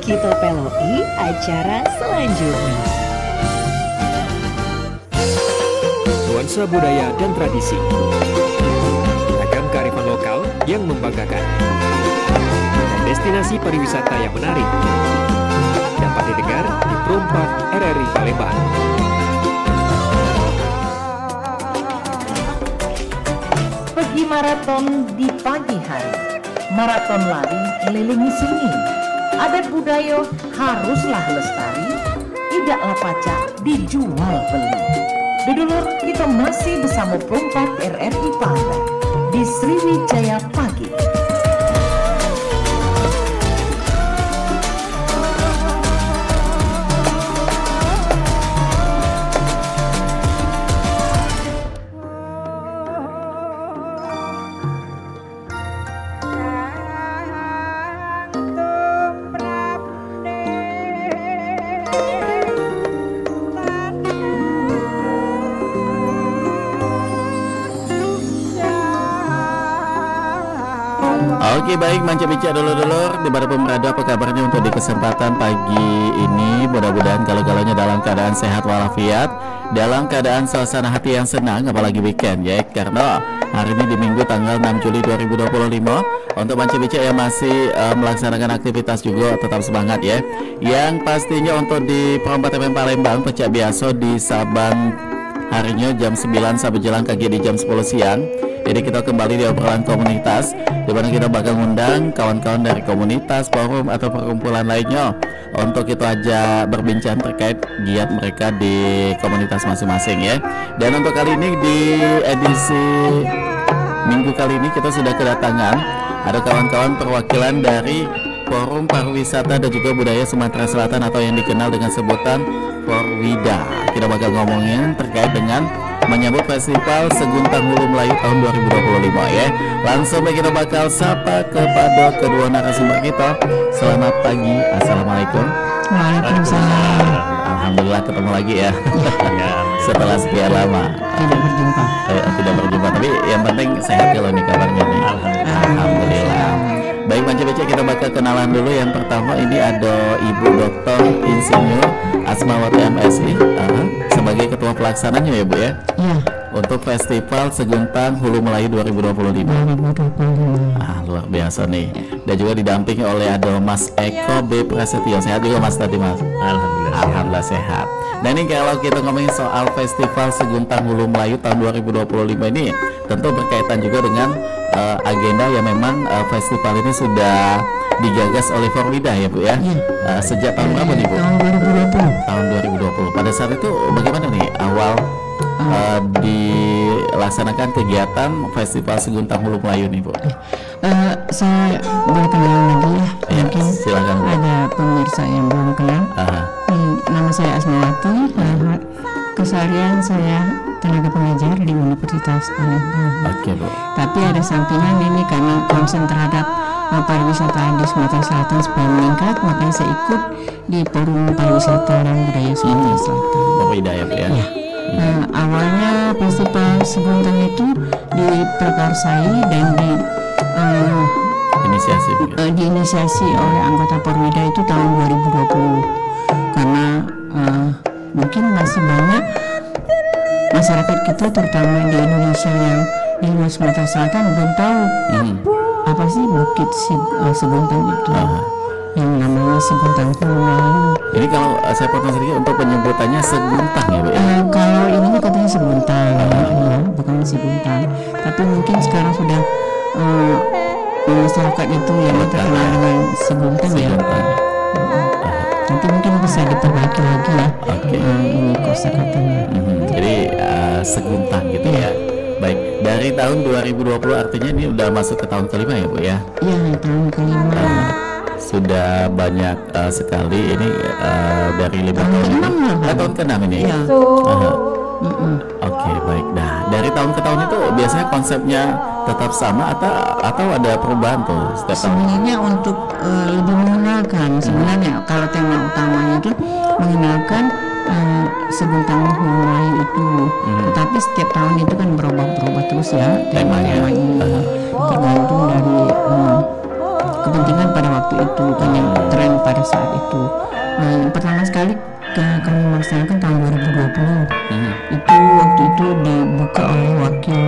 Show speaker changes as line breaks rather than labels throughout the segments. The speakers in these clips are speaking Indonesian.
Kita peloi acara selanjutnya.
Nuansa budaya dan tradisi, beragam kearifan lokal yang membanggakan, dan destinasi pariwisata yang menarik dapat didengar di Perumpak RRI Palembang.
Pergi maraton di pagi hari, maraton lari kelilingi sunyi. Adat budaya haruslah lestari, tidaklah pacak dijual beli. Dulur, kita masih bersama Perumpak RRI Palembang di Sriwijaya Pagi.
Oke, baik, manca-bica dulur-dulur di Barat Pemerada, apa kabarnya untuk di kesempatan pagi ini? Mudah-mudahan kalau-galanya dalam keadaan sehat walafiat, dalam keadaan suasana hati yang senang, apalagi weekend ya. Karena hari ini di Minggu tanggal 6 Juli 2025, untuk manca-bica yang masih melaksanakan aktivitas juga tetap semangat ya. Yang pastinya untuk di Perumpak FM Palembang, pecah biasa di Sabang harinya jam 9 sampai jalan kaki di jam 10 siang. Jadi kita kembali di obrolan komunitas, di mana kita bakal ngundang kawan-kawan dari komunitas, forum atau perkumpulan lainnya untuk kita aja berbincang terkait giat mereka di komunitas masing-masing ya. Dan untuk kali ini di edisi minggu kali ini kita sudah kedatangan ada kawan-kawan perwakilan dari Forum Pariwisata dan juga Budaya Sumatera Selatan atau yang dikenal dengan sebutan Forwida. Kita bakal ngomongin terkait dengan menyambut Festival Seguntang Hulu Melayu tahun 2025 ya. Langsung kita bakal sapa kepada kedua narasumber kita. Selamat pagi, assalamualaikum.
Waalaikumsalam.
Alhamdulillah ketemu lagi ya. Setelah sekian lama tidak berjumpa, tapi yang penting sehat kalau nih kabarnya nih. Alhamdulillah. Baik, manca-bica kita bakal kenalan dulu. Yang pertama ini ada Ibu Dr. Insinyur Asmawati MSI sebagai ketua pelaksananya ya Bu ya.
Iya.
Untuk Festival Seguntang Hulu Melayu 2025. Luar biasa nih. Dan juga didampingi oleh ada Mas Eko B. Prasetyo. Sehat juga Mas tadi Mas? Alhamdulillah sehat. Dan ini kalau kita ngomongin soal Festival Seguntang Hulu Melayu tahun 2025 ini tentu berkaitan juga dengan agenda yang memang festival ini sudah digagas oleh Forwida ya Bu ya. Sejak tahun berapa nih Bu?
Tahun 2020.
Tahun 2020. Pada saat itu bagaimana nih awal dilaksanakan kegiatan Festival Seguntang Hulu Melayu nih Bu?
Saya berkenalan lagi ya. Mungkin
silakan Bu.
ada pemirsa yang belum kenal. Nama saya Asmawati. Keseharian saya tenaga pengajar di Universitas Palembang.
Oke Bu.
Tapi ada sampingan ini karena concern terhadap pariwisata di Sumatera Selatan supaya meningkat, makanya saya ikut di Forum Pariwisata dan Budaya Sumatera Selatan.
Forwida ya Bu ya.
Awalnya Festival Seguntang itu diprakarsai dan diinisiasi oleh anggota Forwida itu tahun 2020 karena mungkin masih banyak masyarakat kita terutama di Indonesia yang di luar Sumatera Selatan belum tahu apa sih Bukit Seguntang itu yang namanya Seguntang Hulu Melayu.
Ini kalau saya potong sedikit untuk penyebutannya Seguntang ya Bu ya?
Kalau ini katanya Seguntang ya, bukan Seguntang, tapi mungkin sekarang sudah masyarakat itu yang terkenal dengan Seguntang ya. Nanti mungkin bisa diperbaiki lagi ya ini kosakatanya.
Jadi Seguntang gitu ya. Baik, dari tahun 2020 artinya ini udah masuk ke tahun kelima ya Bu ya?
Iya, tahun kelima.
Sudah banyak sekali ini dari 5 tahun ini. Tahun ke-6 ini.
Iya.
Oke, baik. Nah, dari tahun ke tahun itu biasanya konsepnya tetap sama atau ada perubahan tuh setiap tahun?
Sebenarnya untuk lebih mengenalkan sebenarnya kalau tema utamanya itu mengenalkan Seguntang Hulu Melayu itu. Tetapi setiap tahun itu kan berubah terus ya temanya tergantung dari kepentingan pada waktu itu kan yang tren pada saat itu. Yang pertama sekali kami melaksanakan tahun 2020. Itu waktu itu dibuka oleh wakil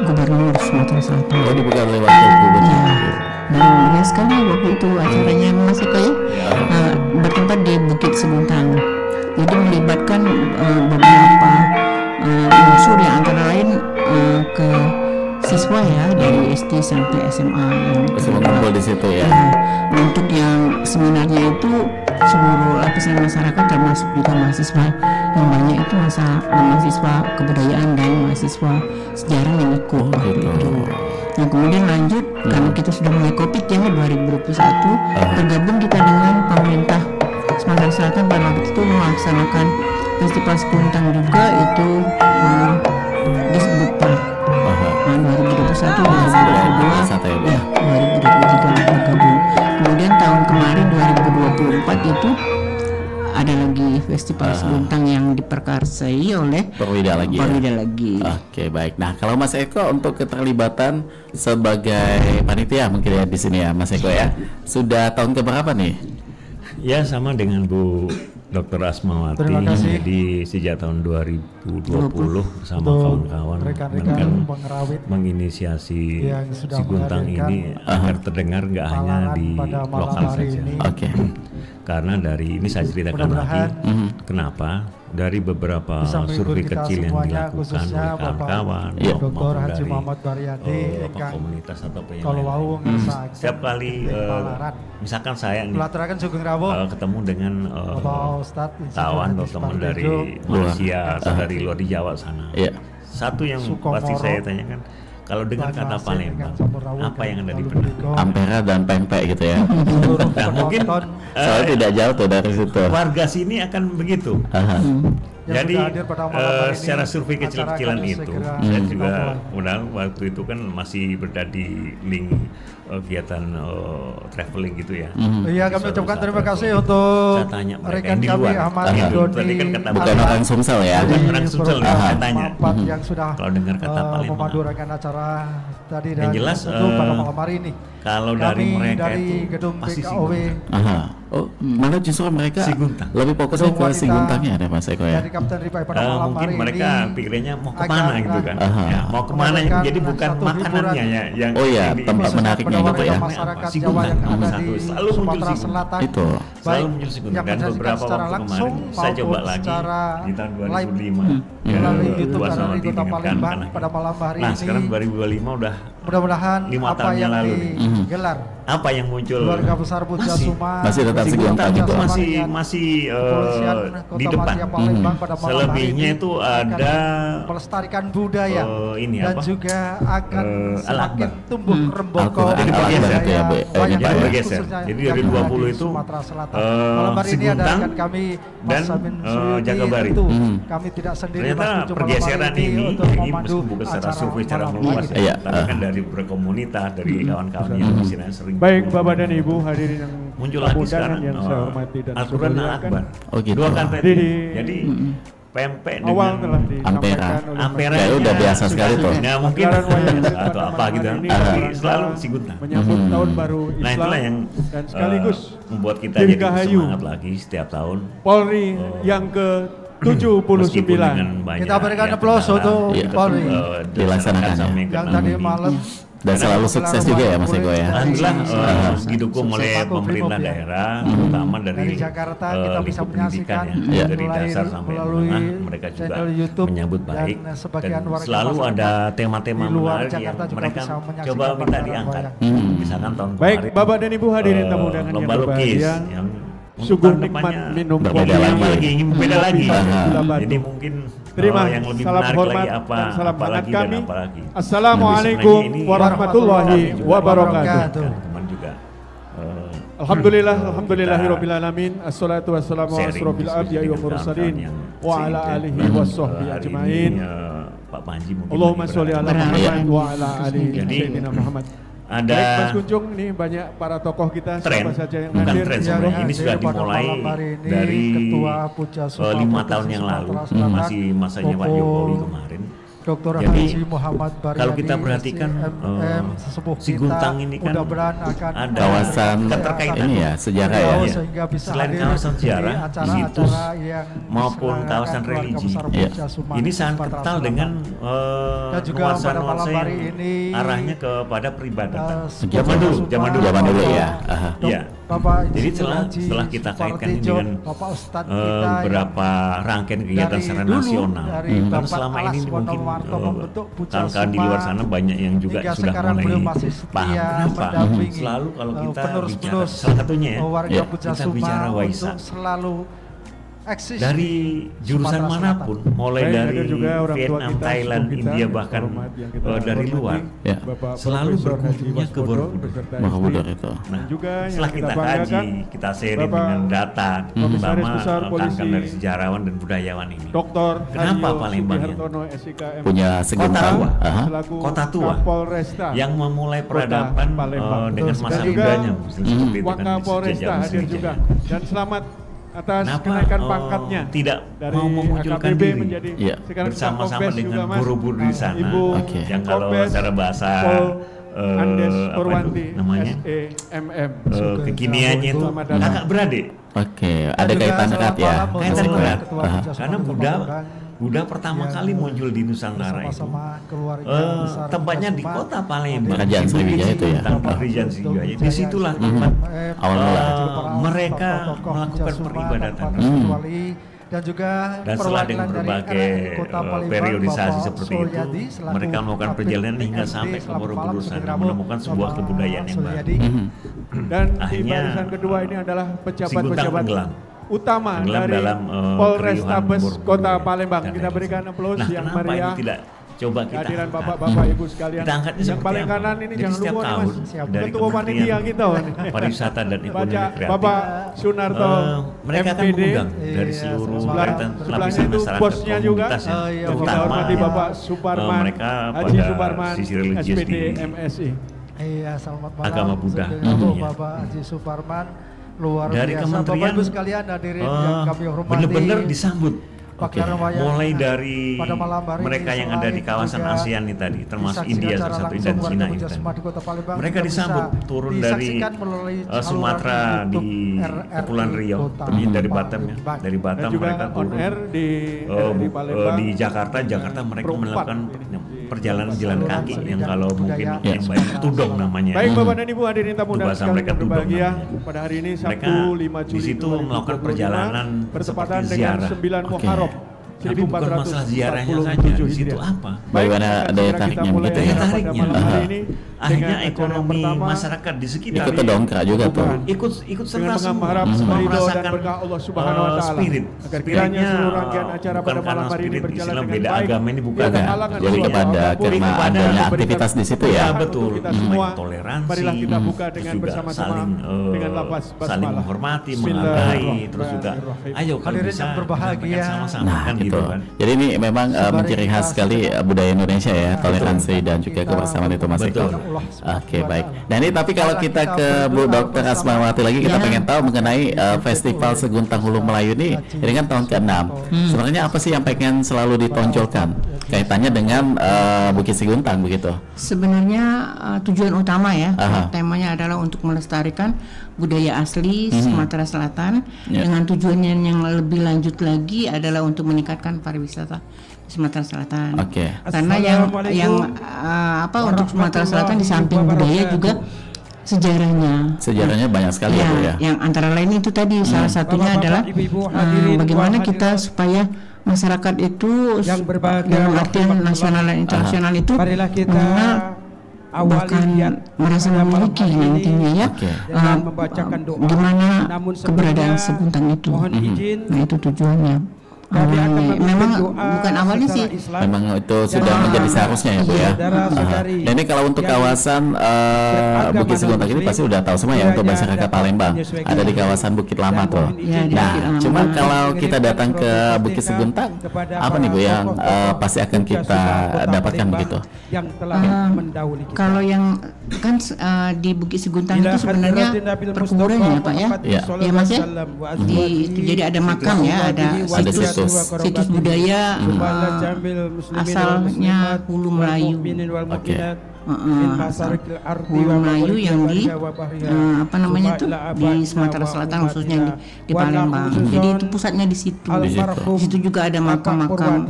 Gubernur Sumatera Selatan.
Oh, dibuka oleh wakil gubernur.
Ya. Dan mulia sekali waktu itu acaranya Mas Eko ya, bertempat di Bukit Seguntang. Jadi melibatkan beberapa unsur yang antara lain ke siswa ya dari SD sampai SMA yang
semua kumpul di situ ya.
Untuk yang seminarnya itu seluruh lapisan masyarakat termasuk juga mahasiswa yang banyak itu mahasiswa kebudayaan dan mahasiswa sejarah yang ikut waktu itu. Nah kemudian lanjut karena kita sudah mulai COVID ya 2021 bergabung kita dengan pemerintah Sumatera Selatan pada waktu itu melaksanakan festival Seguntang juga itu di Sebutpar. 2021, 2022, ya 2023 bergabung. Kemudian tahun kemarin 2024 itu ada lagi festival Seguntang yang diperkarsai oleh
Porwida lagi. Oke, baik. Nah, kalau Mas Eko untuk keterlibatan sebagai panitia mungkin ya di sini ya, Mas Eko ya. Sudah tahun keberapa nih?
Ya, sama dengan Bu Dr. Asmawati. Jadi sejak tahun 2020 bersama kawan-kawan menginisiasi Seguntang ini agar terdengar nggak hanya di lokal saja. Karena dari ini saya ceritakan lagi kenapa dari beberapa survei kecil yang dilakukan oleh kawan-kawan maupun dari komunitas atau penyelenggara. Setiap kali misalkan saya nih ketemu dengan kawan atau teman dari Malaysia atau dari luar di Jawa sana, satu yang pasti saya tanyakan, kalau dengar kata Palembang, apa yang ada di benak?
Ampera dan pempek gitu ya.
Nah, mungkin
soalnya tidak jauh tuh dari situ.
Warga sini akan begitu. Jadi secara survei kecil-kecilan itu, saya juga waktu itu kan masih berada di link kegiatan traveling gitu ya.
Iya, kami ucapkan terima kasih untuk rekan kami Ahmad Doni.
Bukan orang Sumsel ya.
Bukan orang Sumsel saya tanya.
Yang sudah
kalau dengar kata Palembang
memadurakan acara tadi dan
yang jelas
pada malam hari ini.
Kalau dari mereka
dari
itu
gedung
pasti
BKOW.
Oh, malah justru mereka lebih fokusnya ke Seguntangnya ada Mas Eko ya.
Dari Kapten Ripai pada malam
mungkin
hari
mereka
ini
pikirnya mau kemana gitu kan. Ya, mau kemana jadi bukan makanannya ya yang
tempat menariknya gitu ya.
Masyarakat Jawa yang ada di Sumatera Selatan
itu
selalu muncul Seguntang dan beberapa waktu kemarin saya coba lagi di tahun 2005
melalui YouTube
dan
dari Kota Palembang pada malam hari ini.
Nah sekarang 2025 udah
mudah-mudahan
5 tahun yang lalu
digelar
apa yang muncul
keluarga besar Puja Suma
masih tetap Seguntang itu
masih di depan. Selebihnya itu ada
pelestarikan budaya dan juga akan semakin
Al-Akbar.
tumbuh remboko
Jadi bergeser. Jadi dari 20 itu Seguntang dan Jagabari.
Kami tidak sendiri.
Ternyata pergeseran ini bukan secara survei secara meluas ya, tapi kan dari berkomunitas dari kawan-kawan yang masih sering.
Baik Bapak dan Ibu hadirin yang
muncul lagi sekarang
yang saya hormati dan
Al-Quran Al-Akbar. Dua kan jadi pempek
awal telah
Ampera
ya udah biasa sekali tuh.
Nah mungkin atau apa gitu tapi selalu Seguntang
menyambut tahun baru Islam.
Nah itulah yang
dan sekaligus
membuat kita jadi semangat lagi setiap tahun.
Polri yang ke 79.
Kita berikan aplaus untuk Polri
dilaksanakan
yang tadi malam.
Dan selalu sukses juga ya Mas Eko ya.
Alhamdulillah didukung oleh pemerintah daerah, terutama dari
Jakarta kita bisa menyaksikan
dari dasar sampai menengah mereka juga menyambut baik dan selalu ada tema-tema menarik yang mereka coba minta diangkat. Misalkan tahun kemarin.
Baik Bapak dan Ibu hadirin tamu undangan yang berbahagia. Sungguh nikmat minum kopi
beda lagi. Jadi mungkin
terima
yang lebih
salam
menarik
hormat
lagi apa,
dan salam hangat kami.
Assalamualaikum
warahmatullahi wabarakatuh.
Teman juga.
Alhamdulillahirabbil alamin. Assalatu wassalamu ala asrofil anbiya'i wal mursalin wa ala alihi washabbihi ajmain.
Pak Panji mungkin.
Allahumma sholli ala Muhammad wa ala ali sayyidina Muhammad.
Ada
baik Mas Kunjung nih banyak para tokoh kita siapa saja yang hadir.
Ini sudah dimulai dari 5 tahun yang lalu masih masanya Pak Jokowi kemarin.
Dr.
Jadi
Haji Muhammad Baryadi,
kalau kita perhatikan Siguntang ini kan ada
kawasan
keterkaitan
ini ya, sejarah ya.
Selain kawasan sejarah, situs maupun kawasan religi, ini sangat kental dengan nuansa-nuansa yang arahnya kepada peribadatan. Zaman dulu ya. Ya. Jadi setelah kita kaitkan dengan beberapa rangkaian kegiatan secara nasional, karena selama ini mungkin kawan-kawan di luar sana banyak yang juga sudah mulai paham kenapa selalu kalau kita bicara salah satunya ya, kita bicara Waisak dari jurusan manapun, mulai dari Vietnam, Thailand, India, bahkan dari luar, selalu berkunjungnya ke Borobudur. Nah, setelah kita kaji, kita sharing dengan data, terutama rekan dari sejarawan dan budayawan ini. Kenapa Palembang
punya Siguntang,
kota tua yang memulai peradaban dengan masa mudanya, seperti itu kan sejak juga.
Dan selamat atas kenaikan pangkatnya
tidak
dari
mau memunculkan
AKBP
diri bersama-sama dengan Borobudur di sana yang kalau secara bahasa
Andes Purwanti
namanya kekiniannya itu kakak beradik.
Ada kaitan erat ya.
Kaitan erat karena Buddha pertama kali muncul di Nusantara itu tempatnya di kota Palembang,
Kerajaan Sriwijaya itu ya.
Kerajaan Sriwijaya. Disitulah tempat mereka melakukan peribadatan. Dan setelah dengan berbagai periodisasi seperti itu, mereka melakukan perjalanan hingga sampai ke Borobudur sana, menemukan sebuah kebudayaan yang baru.
Dan
akhirnya
barisan kedua ini adalah pejabat-pejabat utama dari
dalam
Polrestabes Kota Palembang. Kita berikan aplaus yang meriah.
Coba kita
kehadiran bapak-bapak ibu sekalian.
Kita angkatnya
yang paling kanan ini jangan lupa nih Mas. Ketua panitia kita
pariwisata dan ekonomi kreatif.
Bapak Sunarto
mereka akan mengundang dari seluruh lapisan masyarakat komunitas terutama
Bapak Suparman,
mereka
Haji
pada
Suparman,
sisi religius
SPD,
di
MSI.
Iya, selamat malam.
Agama Buddha.
Bapak Haji Suparman luar
dari
biasa.
kementerian
Bapak Ibu sekalian hadirin yang kami hormati.
Benar-benar disambut.
Mulai
dari mereka yang ada di kawasan ASEAN ini tadi, termasuk India salah satu dan Cina ini tadi. Mereka disambut turun dari Sumatera di Kepulauan Riau, dari Batam ya. Dari Batam mereka turun di Jakarta mereka melakukan perjalanan jalan kaki yang kalau mungkin yang banyak tudong namanya.
Baik Bapak dan Ibu hadirin tamu dan sekalian berbahagia, pada hari ini Sabtu 5 Juli
di situ melakukan perjalanan
bertepatan
seperti
dengan
ziarah.
9 Muharram.
Tapi bukan masalah ziarahnya saja, di situ apa?
Bagaimana daya tariknya begitu ya?
Tariknya. Akhirnya ekonomi masyarakat di sekitar
ikut dongkrak juga tuh.
Ikut serta
semua merasakan spirit.
Spiritnya
seluruh rangkaian acara pada malam hari ini berjalan dengan
beda
baik.
agama ini bukan
Jadi kepada karena adanya aktivitas di situ ya.
Betul.
Kita semua
toleransi.
marilah kita buka dengan bersama-sama dengan lafaz
saling
basmalah.
menghormati, menghargai, terus juga ayo kalau bisa
berbahagia
sama-sama kan gitu kan.
Jadi ini memang menciri khas sekali budaya Indonesia ya, toleransi dan juga kebersamaan itu Mas Eko. Oke, baik. Nah ini tapi kalau kita ke Bu Dr. Asmawati lagi, kita pengen tahu mengenai Festival Seguntang Hulu Melayu ini kan tahun ke-6. Sebenarnya apa sih yang pengen selalu ditonjolkan kaitannya dengan Bukit Seguntang begitu?
Sebenarnya tujuan utama ya, temanya adalah untuk melestarikan budaya asli Sumatera Selatan dengan tujuan yang lebih lanjut lagi adalah untuk meningkatkan pariwisata Sumatera Selatan. Karena yang untuk Sumatera Selatan di samping budaya juga sejarahnya banyak sekali ya. Yang antara lain itu tadi salah satunya adalah bagaimana kita supaya masyarakat itu dalam artian nasional dan internasional itu mengenal bahkan merasa memiliki nantinya ya di mana keberadaan Seguntang itu. Nah itu tujuannya. Memang bukan awalnya sih.
Memang itu sudah menjadi seharusnya ya Bu ya. Dan ini kalau untuk kawasan Bukit Seguntang ini pasti udah tahu semua ya untuk masyarakat Palembang. Ada di kawasan Bukit Lama tuh. Nah, cuman kalau kita datang ke Bukit Seguntang, apa nih Bu yang pasti akan kita dapatkan begitu?
Kalau yang kan di Bukit Seguntang itu sebenarnya perkuburan ya Pak ya. Ya Mas ya. Jadi ada makam ya, ada situs situs budaya asalnya Hulu Melayu. Hulu Melayu yang di apa namanya itu di Sumatera Selatan, khususnya di Palembang. Jadi itu pusatnya di situ. Di situ juga ada makam-makam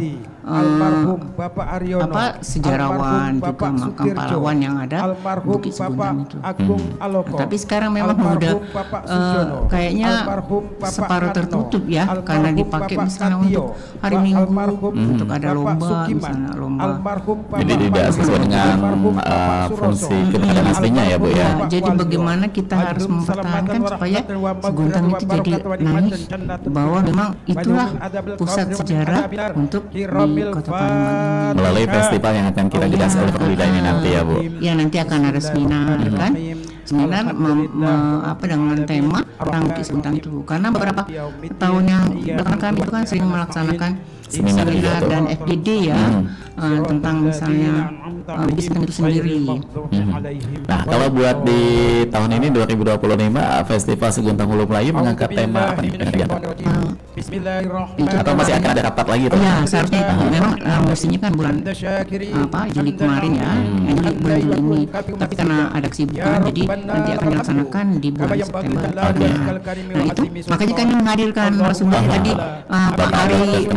sejarawan, juga makam pahlawan yang ada Bukit Seguntang itu. Tapi sekarang memang udah kayaknya separuh tertutup ya, karena dipakai misalnya untuk hari Minggu, untuk ada lomba misalnya lomba.
Jadi tidak sesuai dengan fungsi keberadaan aslinya ya Bu ya.
Jadi bagaimana kita harus mempertahankan supaya Seguntang itu jadi naik bahwa memang itulah pusat sejarah untuk di Kota Palembang
melalui festival yang akan kita gas oleh Perwida ini nanti ya Bu.
Ya, nanti akan ada seminar kan, seminar dengan tema tentang Bukit Seguntang itu, karena beberapa tahun yang belakang kami itu kan sering melaksanakan seminar dan FGD ya tentang misalnya Bukit Seguntang itu sendiri.
Nah, kalau buat di tahun ini 2025 Festival Seguntang Hulu Melayu mengangkat tema apa nih? Atau masih akan ada rapat lagi tuh?
Ya, seharusnya memang mestinya kan bulan Juli kemarin ya, bulan Juli ini. Tapi karena ada kesibukan, jadi nanti akan dilaksanakan di bulan September. Nah itu makanya kami menghadirkan narasumber tadi Pak Ari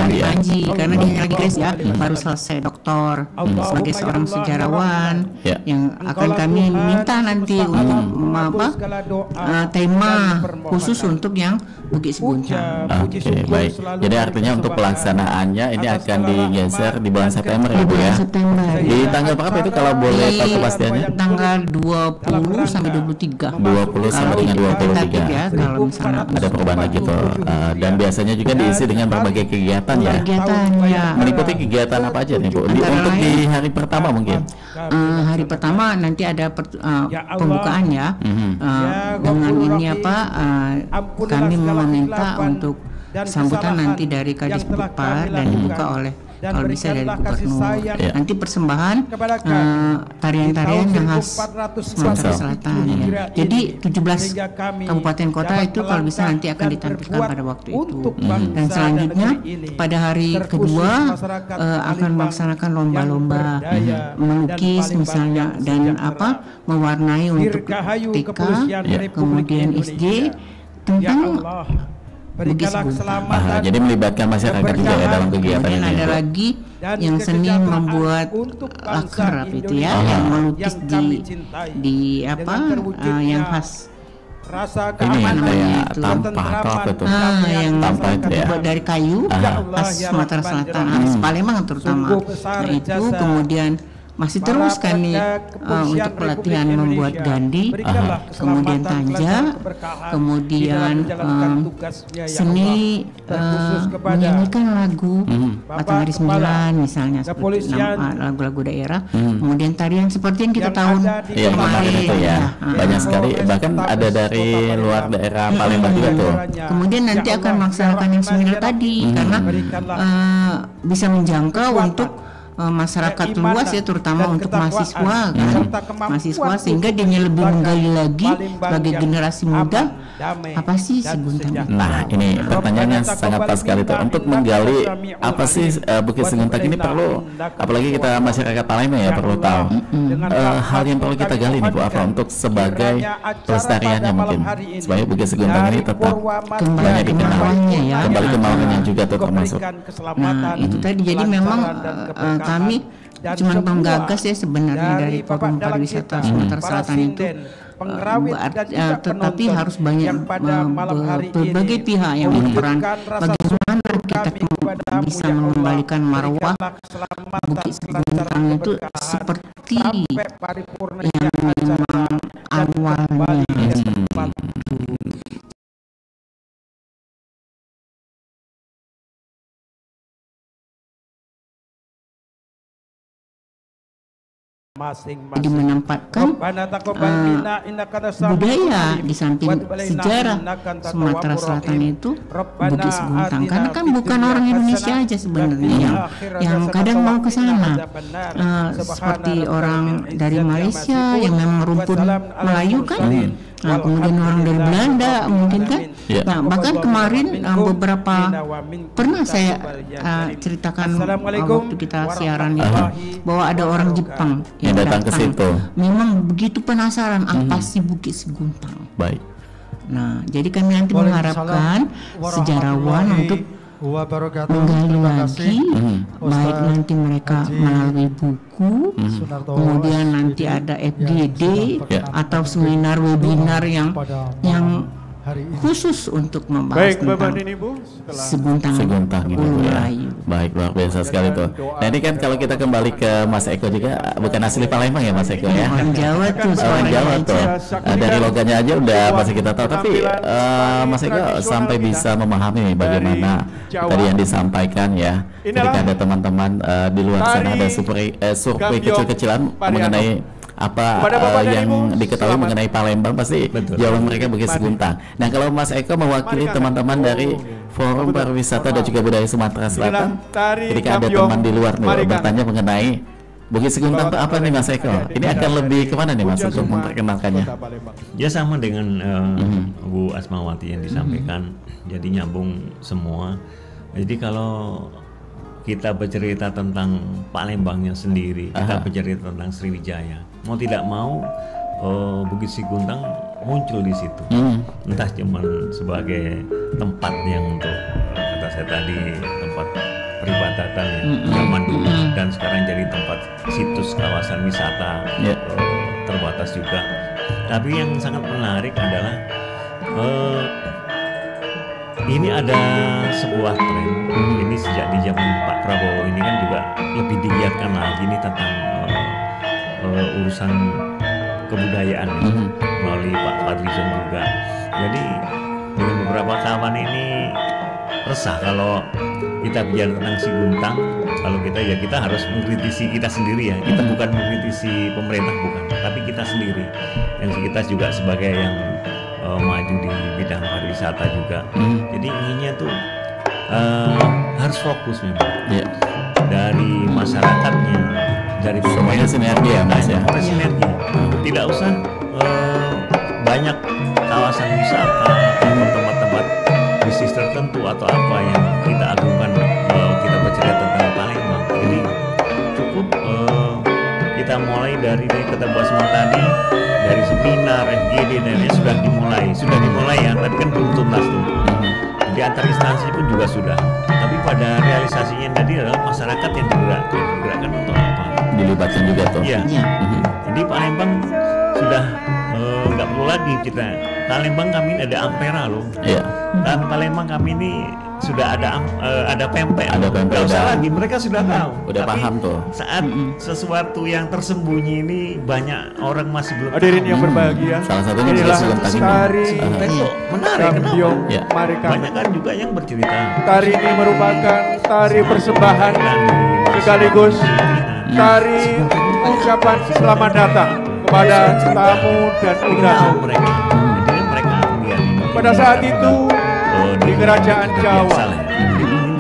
Panji, karena dia lagi guys ya, baru selesai doktor sebagai seorang sejarawan yang akan kami minta nanti untuk tema khusus untuk yang Bukit Seguntang.
Oke, baik. Jadi artinya untuk pelaksanaannya ini akan digeser di bulan September ya Bu ya? Di tanggal berapa itu kalau boleh tahu kepastiannya?
Tanggal 20 sampai 23.
20 sampai dengan 23.
Ya, kalau misalnya
ada perubahan lagi tuh. Dan biasanya juga diisi dengan berbagai kegiatan ya. Meliputi kegiatan apa aja nih Bu? Untuk di hari pertama mungkin?
Hari pertama nanti ada pembukaan ya. Dengan ini kami meminta untuk sambutan nanti dari Kadis Pupar dan dibuka oleh kalau bisa dari Gubernur. Nanti persembahan tarian-tarian yang khas Sumatera Selatan ya. Jadi 17 kabupaten kota itu kalau bisa nanti akan ditampilkan pada waktu itu. Dan selanjutnya pada hari kedua akan melaksanakan lomba-lomba melukis misalnya dan mewarnai untuk TK, kemudian SD tentang Bukit Seguntang.
Jadi melibatkan masyarakat juga ya dalam kegiatan ini.
Ada lagi yang seni membuat lakar itu ya, yang melukis di yang khas.
Ini kayak tampah atau apa tuh?
Yang terbuat dari kayu khas Sumatera Selatan, khas Palembang terutama. Nah itu kemudian masih terus kami untuk pelatihan membuat gandhi, kemudian tanja, kemudian seni menyanyikan lagu Matahari 9 misalnya, seperti lagu-lagu daerah, kemudian tarian seperti yang kita tahun kemarin
itu ya. Banyak sekali, bahkan ada dari luar daerah Palembang juga tuh.
Kemudian nanti akan melaksanakan yang seminar tadi karena bisa menjangkau untuk masyarakat luas ya, terutama untuk mahasiswa mahasiswa, sehingga dia lebih menggali lagi sebagai generasi muda apa sih Seguntang itu.
Nah ini pertanyaannya sangat pas sekali tuh, untuk menggali apa sih Bukit Seguntang ini perlu, apalagi kita masyarakat Palembang ya perlu tahu hal yang perlu kita gali nih Bu, apa untuk sebagai pelestariannya mungkin supaya Bukit Seguntang ini tetap banyak dikenal, kembali ke maunya juga tuh termasuk.
Nah itu tadi, jadi memang kami cuma penggagas ya sebenarnya dari Forum Pariwisata Sumatera Selatan itu, tetapi harus banyak berbagai pihak yang berperan. Bagaimana kita bisa mengembalikan marwah Bukit Seguntang itu seperti yang memang awalnya. Jadi menempatkan budaya di samping sejarah Sumatera Selatan itu Bukit Seguntang, karena kan bukan orang Indonesia aja sebenarnya yang kadang mau ke sana, seperti orang dari Malaysia yang memang rumpun Melayu kan, Nah, kemudian orang dari Belanda mungkin kan. Nah, bahkan kemarin beberapa pernah saya ceritakan waktu kita siaran itu bahwa ada orang Jepang yang datang ke situ. Memang begitu penasaran apa sih Bukit Seguntang.
Baik.
Nah, jadi kami nanti mengharapkan sejarawan untuk menggali lagi, baik nanti mereka melalui buku, kemudian nanti ada FGD atau seminar webinar yang khusus untuk membahas tentang Seguntang
gitu ya. Baik, luar biasa sekali tuh. Nah ini kan kalau kita kembali ke Mas Eko juga, bukan asli Palembang ya Mas Eko ya?
Orang Jawa tuh,
orang Jawa tuh. Dari logatnya aja udah masih kita tahu. Tapi Mas Eko sampai bisa memahami bagaimana tadi yang disampaikan ya. Ketika ada teman-teman di luar sana ada survei kecil-kecilan mengenai apa yang diketahui mengenai Palembang, pasti jawaban mereka Bukit Seguntang. Nah kalau Mas Eko mewakili teman-teman dari Forum Pariwisata dan juga Budaya Sumatera Selatan, ketika ada teman di luar nih bertanya mengenai Bukit Seguntang itu apa nih Mas Eko? Ini akan lebih kemana nih Mas untuk memperkenalkannya?
Ya sama dengan Bu Asmawati yang disampaikan, jadi nyambung semua. Jadi kalau kita bercerita tentang Palembangnya sendiri, kita bercerita tentang Sriwijaya, mau tidak mau Bukit Seguntang muncul di situ. Entah cuman sebagai tempat yang untuk kata saya tadi tempat peribadatan zaman dulu dan sekarang jadi tempat situs kawasan wisata terbatas juga. Tapi yang sangat menarik adalah ini ada sebuah tren. Ini sejak di zaman Pak Prabowo ini kan juga lebih digiatkan lagi ini tentang urusan kebudayaan melalui Pak Fadlizon juga. Jadi dengan beberapa kawan ini resah kalau kita bicara tentang Seguntang, kalau kita harus mengkritisi kita sendiri ya. Kita bukan mengkritisi pemerintah, bukan, tapi kita sendiri. Yang kita juga sebagai yang maju di bidang pariwisata juga. Jadi inginnya tuh harus fokus memang dari masyarakatnya, dari
semuanya sinergi ya Mas ya.
Sinergi. Tidak usah banyak kawasan wisata atau tempat-tempat bisnis tertentu atau apa yang kita agungkan kita bercerita tentang Palembang. Jadi cukup kita mulai dari kata Bu Asma tadi, dari seminar, FGD dan lain sudah dimulai ya, tapi kan belum tuntas tuh. Di antar instansi pun juga sudah, tapi pada realisasinya tadi adalah masyarakat yang digerakkan untuk apa?
Dilibatkan juga tuh.
Iya. Jadi Palembang sudah nggak perlu lagi kita. Palembang kami ini ada Ampera loh.
Iya.
Dan Palembang kami ini sudah ada pempek.
Ada pempek.
Nggak usah lagi, mereka sudah tahu.
Udah
tapi
paham tuh.
Saat sesuatu yang tersembunyi ini banyak orang masih belum.
Hadirin yang berbahagia.
Salah satunya
inilah tari
menarik.
Gambiong Marikan.
Banyak kan juga yang bercerita.
Tari ini merupakan tari persembahan sekaligus tari ucapan selamat datang kepada tamu dan undangan. Pada saat itu di kerajaan Jawa,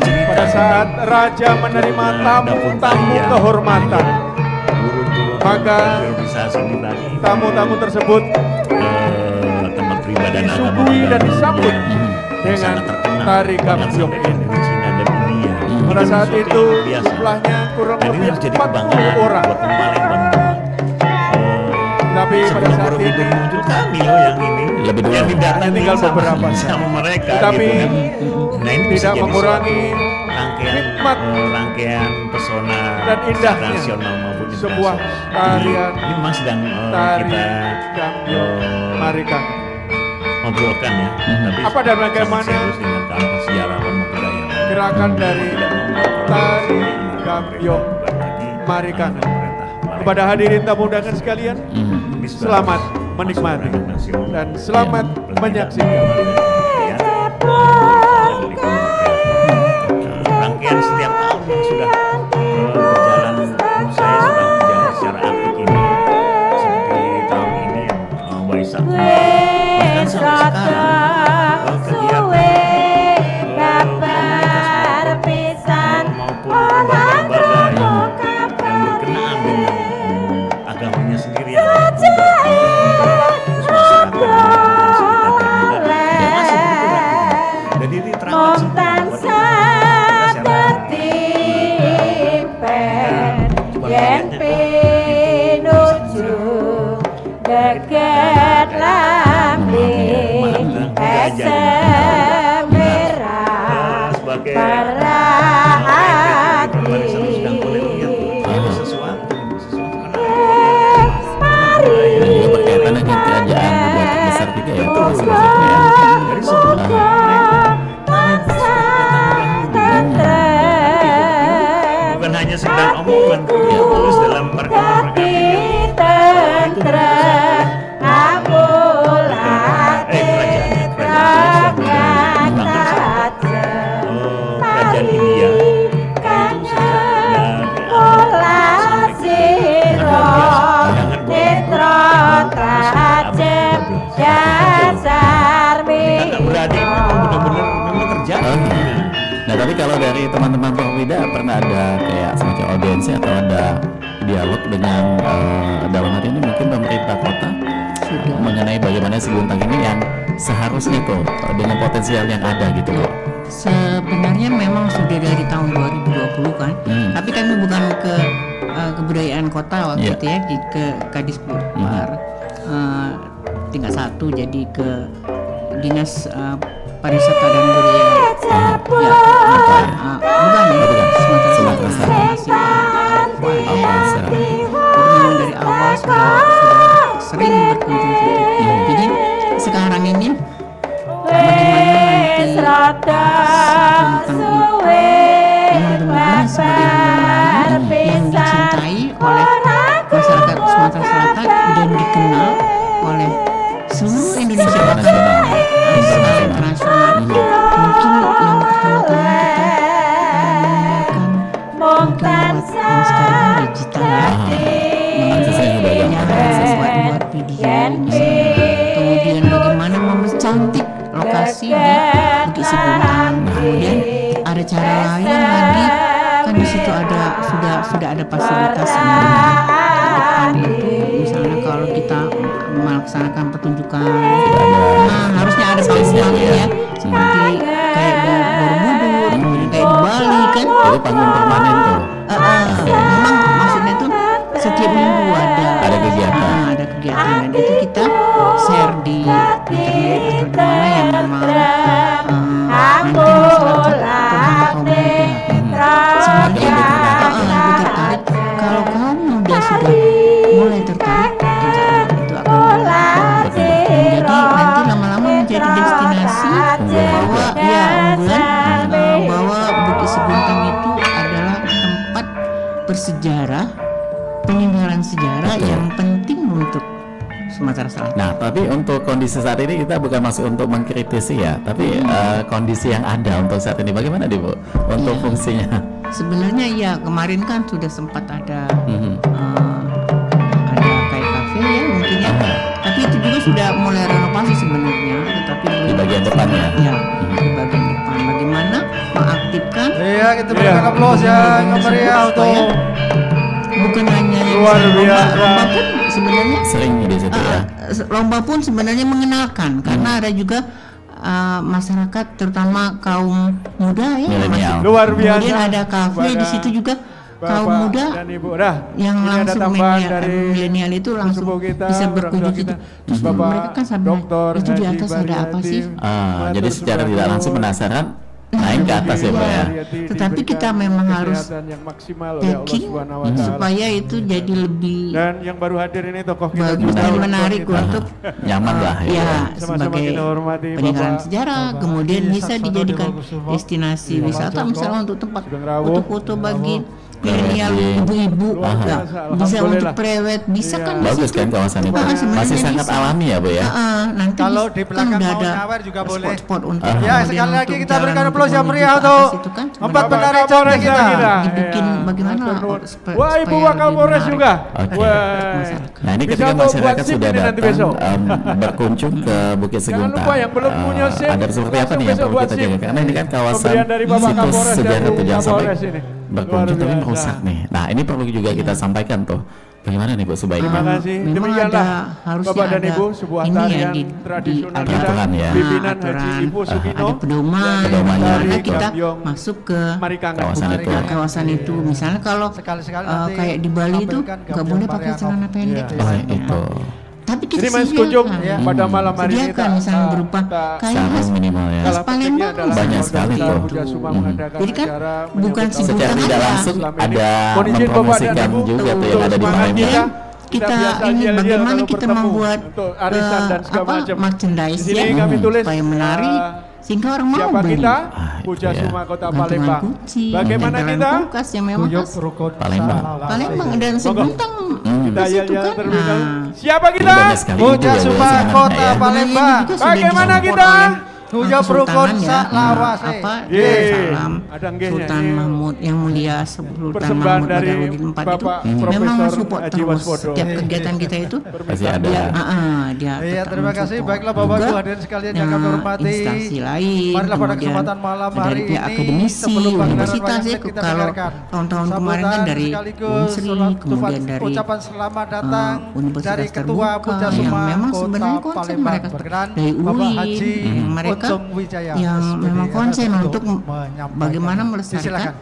pada saat raja menerima tamu-tamu kehormatan, maka tamu-tamu tersebut disuguhi dan disambut dengan tari gambiong ini. Pada saat itu jumlahnya kurang lebih 40 orang. Tapi pada saat ini
muncul kami loh yang ini
lebih dulu
yang didatangi
tinggal beberapa
sama mereka.
Tapi
gitu kan. Nah, ini
tidak mengurangi
rangkaian pesona
dan indahnya
nasional maupun
sebuah
internasional.
tarian
Ini memang sedang kita
Marikan
ngobrolkan ya. Tapi
apa dan bagaimana
dengan keangkat sejarawan budaya
gerakan dari tari Gambiong Marikan. Kepada hadirin tamu undangan sekalian, selamat menikmati dan selamat menyaksikan.
Rangkaian setiap tahun yang sudah berjalan, saya sudah berjalan secara aktif ini, seperti tahun ini yang Waisak, bahkan sampai sekarang kegiatan komunitas maupun lembaga-lembaga yang berkenaan dengan agamanya sendiri yang terus masyarakat raja sebagai sedang boleh lihat sesuatu
dan juga berkaitan dengan kerajaan besar juga ya.
Dari sebelumnya bukan hanya sekedar omongan, dia tulis dalam perkara-perkara kerajaan India berarti benar-benar memang terjadi.
Nah tapi kalau dari teman-teman Porwida pernah ada kayak semacam audiensi atau ada dialog dengan dalam hal ini mungkin pemerintah kota mengenai bagaimana Siguntang ini yang seharusnya tuh dengan potensial yang ada gitu loh.
Sebenarnya memang sudah dari tahun 2020 kan, tapi kami bukan ke kebudayaan kota waktu itu ya, ke Kadisbud tingkat 1, jadi ke Dinas Pariwisata dan Budaya Sumatera Selatan. Dari awal sudah sering berkunjung situ. Jadi sekarang ini bagaimana nanti benar-benar sebagai yang dicintai oleh masyarakat Sumatera Selatan dan dikenal oleh seluruh Indonesia bahkan internasional. Mungkin yang pertama-tama kita menyiapkan yang sekarang digital buat video, kemudian bagaimana mempercantik lokasi di Bukit Siguntang. Kemudian ada cara lain lagi, kan di situ ada sudah ada fasilitas depan itu, misalnya kalau kita melaksanakan pertunjukan, harusnya ada panggungnya ya, seperti kayak di Borobudur, kemudian kayak di Bali kan.
Itu panggung permanen tuh.
Memang maksudnya itu setiap minggu ada kegiatan. Ada kegiatan dan itu kita share di internet atau di mana yang memang nanti masyarakat kaum muda sebenarnya ibu tertarik. Kalau kaum muda sudah mulai tertarik, insya Allah itu akan menjadi nanti lama-lama menjadi destinasi unggulan bahwa Bukit Siguntang itu adalah tempat bersejarah, peninggalan sejarah yang penting untuk Sumatera Selatan.
Nah, tapi untuk kondisi saat ini kita bukan masuk untuk mengkritisi ya, tapi kondisi yang ada untuk saat ini bagaimana Bu? Untuk fungsinya?
Sebenarnya ya kemarin kan sudah sempat ada ada kayak kafe ya mungkin ya, tapi itu juga sudah mulai renovasi sebenarnya, tetapi
di bagian depan ya.
Di bagian depan bagaimana mengaktifkan.
Iya, kita berikan aplaus ya, meriah untuk
bukan hanya
luar biasa.
Lomba pun sebenarnya
sering di situ ya.
Lomba pun sebenarnya mengenalkan karena ada juga masyarakat terutama kaum muda ya.
Luar biasa.
Kemudian ada kafe di situ juga kaum muda
dan Ibu.
yang langsung milenial itu langsung bisa berkunjung itu. Terus mereka kan sampai itu di atas ada apa sih?
Jadi secara tidak langsung penasaran naik ke atas ya Pak ya.
Tetapi kita memang harus packing supaya itu jadi lebih
dan yang baru hadir ini tokoh kita
bagus dan menarik untuk
nyaman lah
ya sebagai peninggalan sejarah, kemudian bisa dijadikan destinasi wisata misalnya untuk tempat foto-foto bagi milenial, ibu-ibu, bisa untuk prewed, bisa kan
bagus kan kawasan itu masih sangat alami ya Bu ya.
Nanti
kalau di belakang
kan
mau
ada
nyawer juga boleh.
spot untuk
Ya sekali lagi kita berikan aplaus yang meriah untuk
kan,
empat penari cantik kita.
Dibikin bagaimana
Wah Ibu Wakapolres juga.
Nah ini ketika masyarakat sudah datang berkunjung ke Bukit Siguntang, ada seperti apa nih yang perlu kita jaga karena ini kan kawasan situs sejarah Jangan sampai berkunjung tapi merusak nih. Nah ini perlu juga kita sampaikan tuh. Bagaimana nih Bu sebaiknya?
Terima kasih. Demikianlah Bapak dan Ibu sebuah tarian tradisional kita. Pimpinan Haji Ibu Sugino.
Ada pedomannya. Karena kita masuk ke kawasan itu. Misalnya kalau kayak di Bali itu nggak boleh pakai celana pendek.
Itu.
Tapi kita
jadi Mas Kunjung pada malam hari ini
misalnya berupa kayak
minimal ya.
Palembang
banyak sekali tuh.
Jadi kan bukan
secara tidak langsung ada mempromosikan juga tuh yang ada di Palembang.
Kita ini bagaimana kita membuat merchandise ya supaya menarik sehingga orang mau beli.
Puja Suma Kota Palembang. Bagaimana kita?
Kulkas yang memang khas Palembang dan Seguntang.
Kita yel-yel terlebih dahulu. Siapa kita?
Puja Suma Kota Palembang.
Bagaimana kita?
Puja Prukon Salawase.
Salam Sultan Mahmud yang mulia Sultan Mahmud Badarudin IV itu memang support terus setiap kegiatan kita itu
pasti ada.
Iya, terima kasih. Baiklah Bapak Ibu hadirin sekalian yang kami hormati.
Instansi lain.
Marilah pada kesempatan malam hari ini
akademisi, universitas ya. Kalau tahun-tahun kemarin kan dari Unsri, kemudian dari
ucapan selamat datang
Universitas
dari Ketua Puja
yang
Suma
memang sebenarnya
Kota
konsen
Palembang
mereka
berkenan
dari UI
Haji
yang mereka yang memang konsen untuk bagaimana melestarikan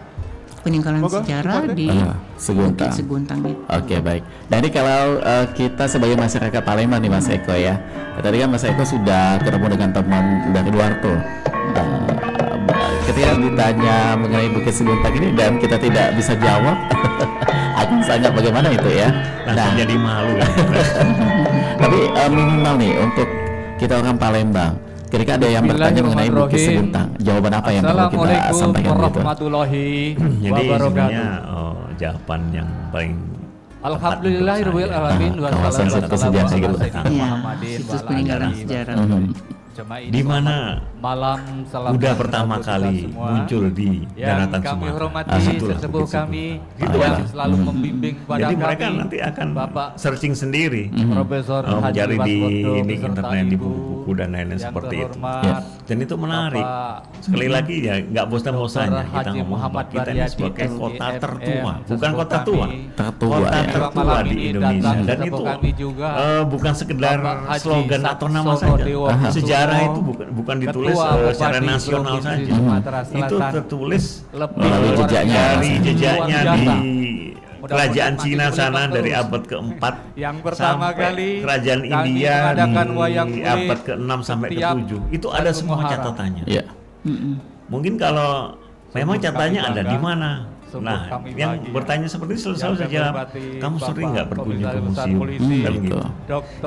peninggalan sejarah di Seguntang itu.
Oke, baik. Jadi kalau kita sebagai masyarakat Palembang nih Mas Eko ya, tadi kan Mas Eko sudah ketemu dengan teman dari luar tuh. Ketika ditanya mengenai Bukit Seguntang ini dan kita tidak bisa jawab, akan sangat bagaimana itu ya.
Nah, jadi malu kan.
Tapi minimal nih untuk kita orang Palembang, ketika ada yang bertanya mengenai Bukit Seguntang, jawaban apa yang perlu kita sampaikan gitu?
Warahmatullahi
Jadi sebenarnya jawaban yang paling
Alhamdulillahirabbil alamin wa
kawasan kesediaan
situs peninggalan sejarah.
Di mana
malam
Buddha pertama kali muncul di daratan Sumatera.
Kami hormati sesepuh kami yang selalu membimbing pada
Jadi
kami.
mereka nanti akan searching sendiri,
Profesor
mencari di
Haji
internet, di buku-buku dan lain-lain seperti itu. Dan itu menarik. Sekali lagi ya, nggak bosan-bosannya kita ngomong bahwa kita ini sebagai kota tertua, bukan kota tua, kota tertua di Indonesia. Dan itu bukan sekedar slogan atau nama saja. Sejarah itu bukan ditulis secara nasional saja. Itu tertulis
melalui
jejaknya di kerajaan Cina sana dari abad ke-4
yang pertama kali
kerajaan India di abad ke-6 sampai ke-7. Itu ada semua catatannya. Mungkin kalau memang catatannya ada di mana? Nah, yang bertanya seperti itu selalu saja, kamu sering nggak berkunjung ke museum? Dan gitu.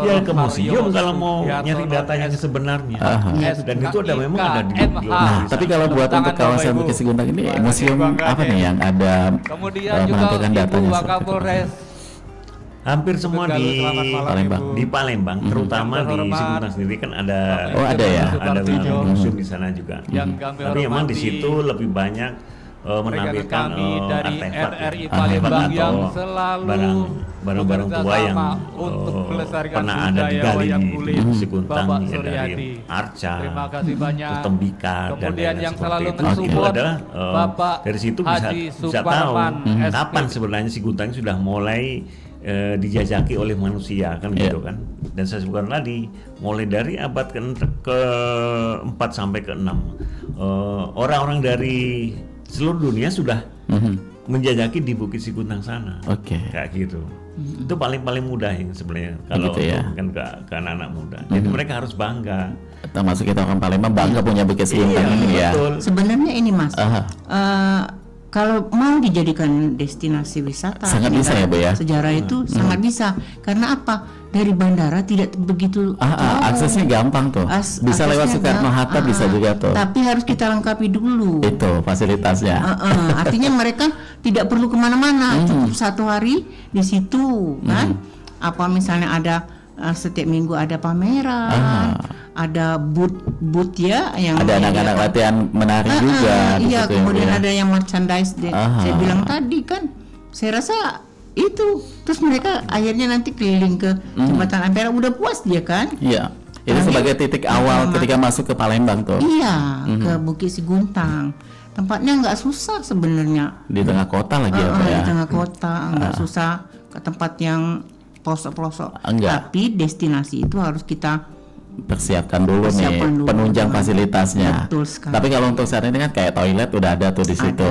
Ya ke museum kalau mau nyari datanya yang sebenarnya. Dan itu memang ada di video.
Nah, tapi kalau buat untuk kawasan Bukit Seguntang ini, museum apa nih yang ada menampilkan datanya seperti itu?
Hampir semua di Palembang, terutama di Seguntang sendiri kan ada.
Ada ya.
Ada museum di sana juga. Tapi memang di situ lebih banyak menampilkan
RRI Palembang yang selalu
barang-barang tua yang pernah ada digali di Seguntang, dari arca, tembikar dan lain-lain seperti itu. Itu adalah dari situ bisa tahu kapan sebenarnya Seguntang sudah mulai dijajaki oleh manusia kan gitu kan. Dan saya sebutkan tadi mulai dari abad ke-4 sampai ke-6 orang-orang dari seluruh dunia sudah menjajaki di Bukit Seguntang sana. Kayak gitu. Itu paling mudah yang sebenarnya kalau gitu ya? Kan ke anak-anak muda. Jadi mereka harus bangga.
Termasuk kita orang Palembang bangga punya Bukit Seguntang ini ya.
Sebenarnya ini Mas. Kalau mau dijadikan destinasi wisata
sangat bisa ya Bu ya.
Sejarah itu sangat bisa. Karena apa? Dari bandara tidak begitu
aksesnya gampang tuh. Bisa lewat Soekarno-Hatta bisa juga tuh.
Tapi harus kita lengkapi dulu.
Itu fasilitasnya.
Artinya mereka tidak perlu kemana-mana. Cukup 1 hari di situ kan. Apa misalnya ada setiap minggu ada pameran, ada booth ya yang
ada anak-anak latihan menari juga.
Iya, kemudian ada yang merchandise. Saya bilang tadi kan, saya rasa itu terus mereka akhirnya nanti keliling ke Jembatan Ampera, udah puas dia kan?
Iya. Itu sebagai titik awal ketika masuk ke Palembang tuh.
Iya, ke Bukit Seguntang. Tempatnya nggak susah sebenarnya.
Di tengah kota lagi ya, Pak ya.
Di tengah kota nggak susah ke tempat yang pelosok-pelosok. Tapi destinasi itu harus kita
persiapkan dulu penunjang fasilitasnya. Tapi kalau untuk saat ini kan kayak toilet udah ada tuh di situ.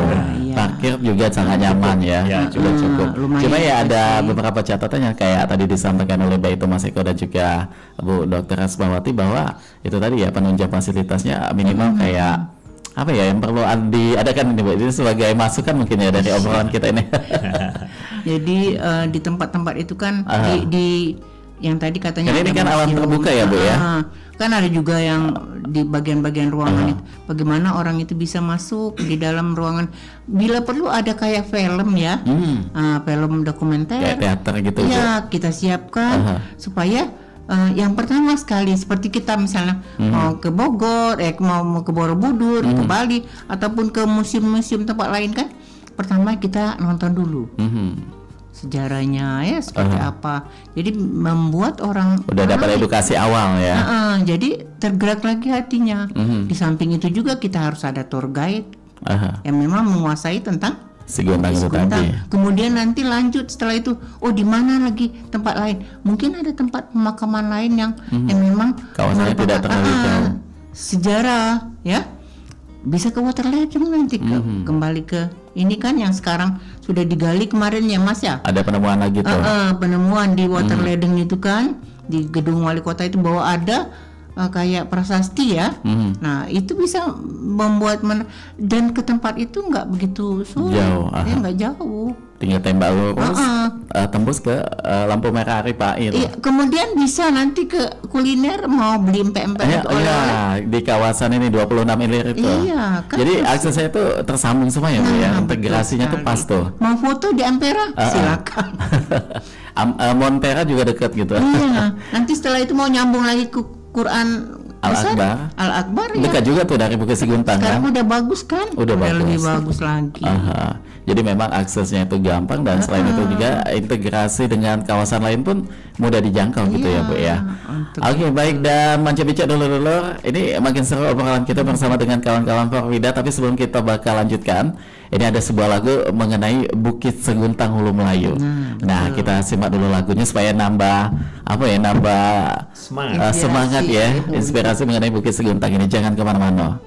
Parkir juga sangat nyaman ya, cukup. Cuma ya ada beberapa catatan yang kayak tadi disampaikan oleh baik itu Mas Eko dan juga Bu Dr. Asmawati bahwa itu tadi ya penunjang fasilitasnya minimal kayak apa ya yang perlu diadakan ini Bu. Ini sebagai masukan mungkin ya dari obrolan kita ini.
Jadi di tempat-tempat itu kan di yang tadi katanya
ini kan alam terbuka ya Bu ya.
Kan ada juga yang di bagian-bagian ruangan itu bagaimana orang itu bisa masuk di dalam ruangan, bila perlu ada kayak film ya, film dokumenter
kayak teater gitu
ya Bu. Kita siapkan supaya yang pertama sekali seperti kita misalnya mau ke Bogor, mau ke Borobudur, ke Bali ataupun ke museum-museum tempat lain kan, pertama kita nonton dulu sejarahnya ya seperti apa. Jadi membuat orang
udah dapat edukasi awal ya.
Jadi tergerak lagi hatinya. Di samping itu juga kita harus ada tour guide yang memang menguasai tentang
Siguntang itu tadi.
Kemudian nanti lanjut setelah itu, di mana lagi tempat lain? Mungkin ada tempat pemakaman lain yang memang
kawasannya tidak terlalu jauh.
Sejarah ya. Bisa ke Water Ledeng nanti kembali ke ini kan yang sekarang sudah digali kemarin ya Mas ya.
Ada penemuan lagi tuh.
Penemuan di Water Ledeng itu kan di gedung wali kota itu bahwa ada kayak prasasti ya. Nah itu bisa membuat dan ke tempat itu nggak begitu sulit, nggak jauh.
Tinggal tembak lurus, tembus ke lampu merah Aripain.
Kemudian bisa nanti ke kuliner mau beli empek-empek
di kawasan ini 26 ilir itu.
Iya, kan.
Jadi aksesnya itu tersambung semua ya Bu ya. Integrasinya tuh pas tuh.
Mau foto di Ampera silakan.
Montera juga dekat gitu.
Iya. Nanti setelah itu mau nyambung lagi ke Quran Al-Akbar ya.
Dekat juga tuh dari Bukit Siguntang.
Sekarang udah bagus kan?
Udah
lebih bagus lagi.
Jadi memang aksesnya itu gampang dan selain itu juga integrasi dengan kawasan lain pun mudah dijangkau gitu ya Bu ya. Oke, baik, dan Manca Bicara dulur-dulur, ini makin seru obrolan kita bersama dengan kawan-kawan Porwida. Tapi sebelum kita bakal lanjutkan, ini ada sebuah lagu mengenai Bukit Seguntang Hulu Melayu. Nah, kita simak dulu lagunya supaya nambah semangat ya, inspirasi mengenai Bukit Seguntang ini. Jangan kemana-mana.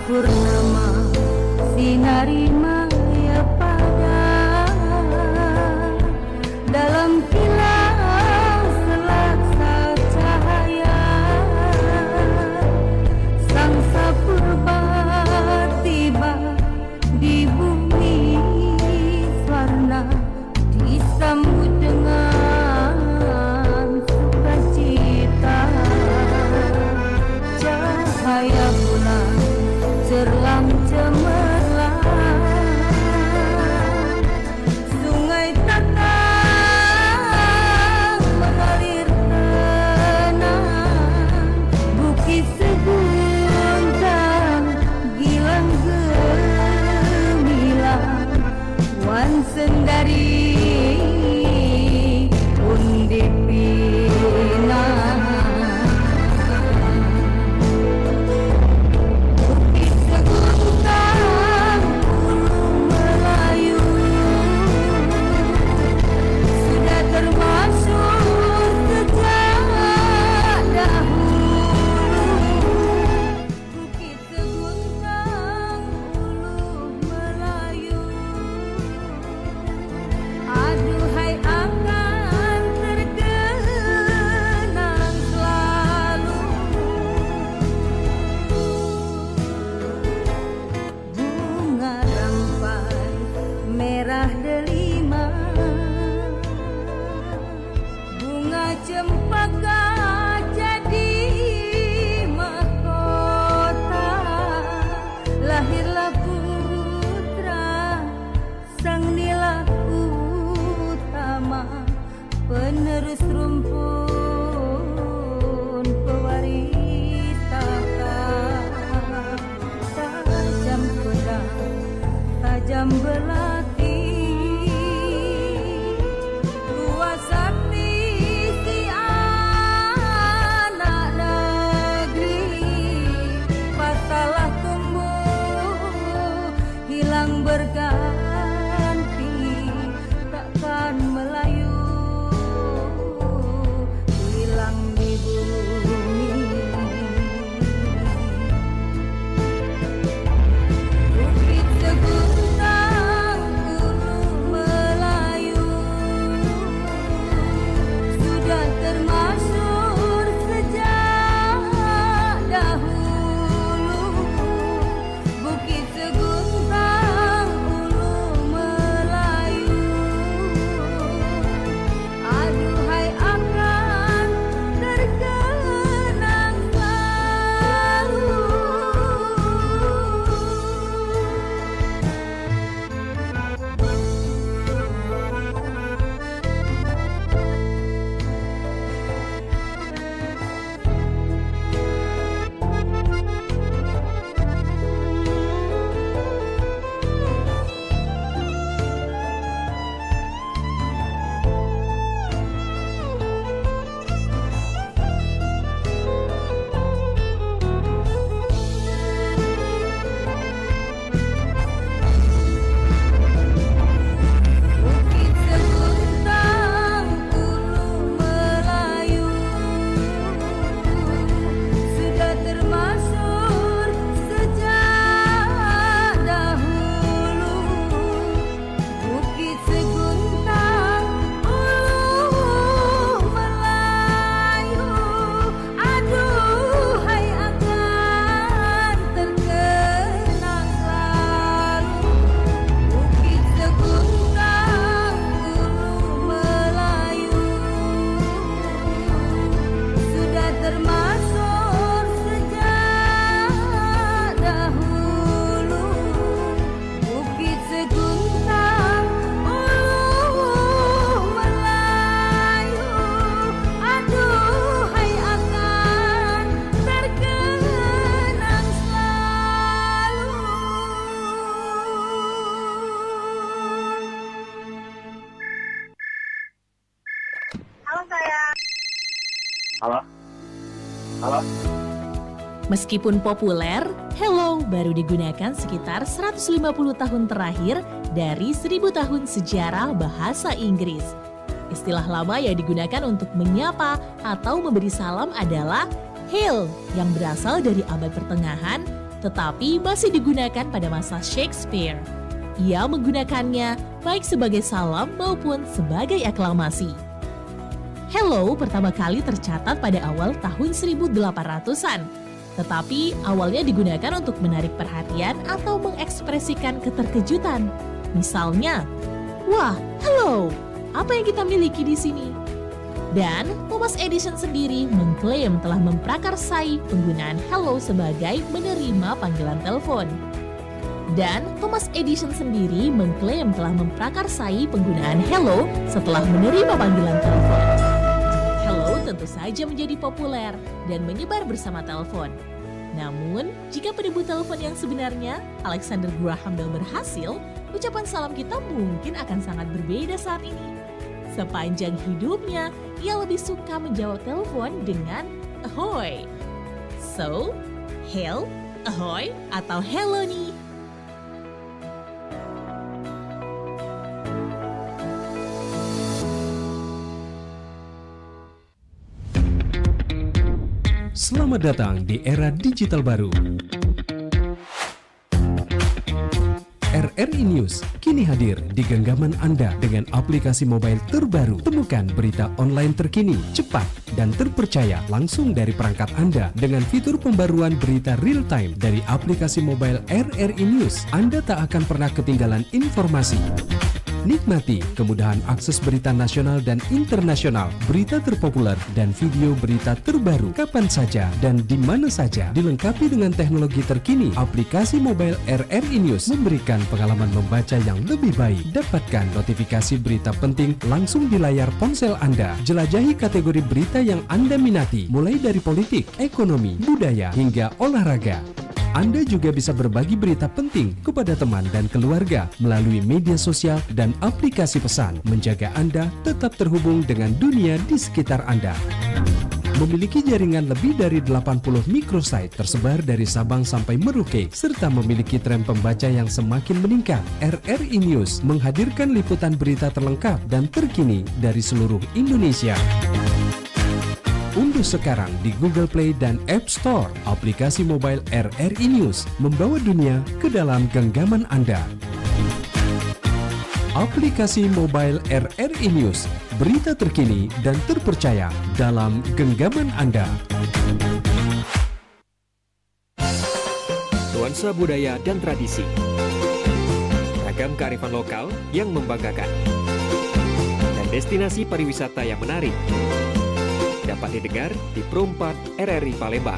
Purnama sinari maya pada dalam kilau selaksa cahaya sang sapurba tiba di bumi warna disambut dengan sukacita cahaya bulan cerlang cemerlang sungai tenang mengalir tenang Bukit Seguntang gilang gemilang wan sendari undip pinang Bukit Seguntang membelati luasan misi anak negeri, pasalah tumbuh hilang berganti, takkan melayu hilang di bumi. Bukit seguntang ulu Melayu sudah termasyhur sejak dahulu. Bukit seguntang ulu Melayu, aduhai akan terkenang selalu. Bukit seguntang ulu Melayu sudah termasyhur sejak dahulu. Bukit seguntang ulu Melayu, aduhai akan terkenang selalu. Bukit seguntang ulu Melayu sudah termasyhur sejak dahulu. Bukit seguntang ulu Melayu, aduhai akan terkenang selalu.
Halo sayang. Halo. Halo.
Meskipun populer, Hello baru digunakan sekitar 150 tahun terakhir dari 1000 tahun sejarah bahasa Inggris. Istilah lama yang digunakan untuk menyapa atau memberi salam adalah hail yang berasal dari abad pertengahan tetapi masih digunakan pada masa Shakespeare. Ia menggunakannya baik sebagai salam maupun sebagai aklamasi. Hello pertama kali tercatat pada awal tahun 1800-an, tetapi awalnya digunakan untuk menarik perhatian atau mengekspresikan keterkejutan. Misalnya, wah, hello, apa yang kita miliki di sini? Dan Thomas Edison sendiri mengklaim telah memprakarsai penggunaan hello sebagai menerima panggilan telepon. Dan Thomas Edison sendiri mengklaim telah memprakarsai penggunaan hello setelah menerima panggilan telepon. Hello tentu saja menjadi populer dan menyebar bersama telepon. Namun, jika penebut telepon yang sebenarnya, Alexander Graham Bell berhasil, ucapan salam kita mungkin akan sangat berbeda saat ini. Sepanjang hidupnya, ia lebih suka menjawab telepon dengan ahoy. So, hail, ahoy, atau hello nih.
Selamat datang di era digital baru. RRI News kini hadir di genggaman Anda dengan aplikasi mobile terbaru. Temukan berita online terkini, cepat, dan terpercaya langsung dari perangkat Anda dengan fitur pembaruan berita real time dari aplikasi mobile RRI News. Anda tak akan pernah ketinggalan informasi. Nikmati kemudahan akses berita nasional dan internasional, berita terpopuler, dan video berita terbaru kapan saja dan di mana saja. Dilengkapi dengan teknologi terkini, aplikasi mobile RRI News memberikan pengalaman membaca yang lebih baik. Dapatkan notifikasi berita penting langsung di layar ponsel Anda. Jelajahi kategori berita yang Anda minati, mulai dari politik, ekonomi, budaya, hingga olahraga. Anda juga bisa berbagi berita penting kepada teman dan keluarga melalui media sosial dan aplikasi pesan, menjaga Anda tetap terhubung dengan dunia di sekitar Anda. Memiliki jaringan lebih dari 80 microsite tersebar dari Sabang sampai Merauke, serta memiliki tren pembaca yang semakin meningkat, RRI News menghadirkan liputan berita terlengkap dan terkini dari seluruh Indonesia. Unduh sekarang di Google Play dan App Store aplikasi mobile RRI News, membawa dunia ke dalam genggaman Anda. Aplikasi mobile RRI News, berita terkini dan terpercaya dalam genggaman Anda.
Nuansa budaya dan tradisi, ragam kearifan lokal yang membanggakan, dan destinasi pariwisata yang menarik dapat didengar di Pro 4 RRI Palembang.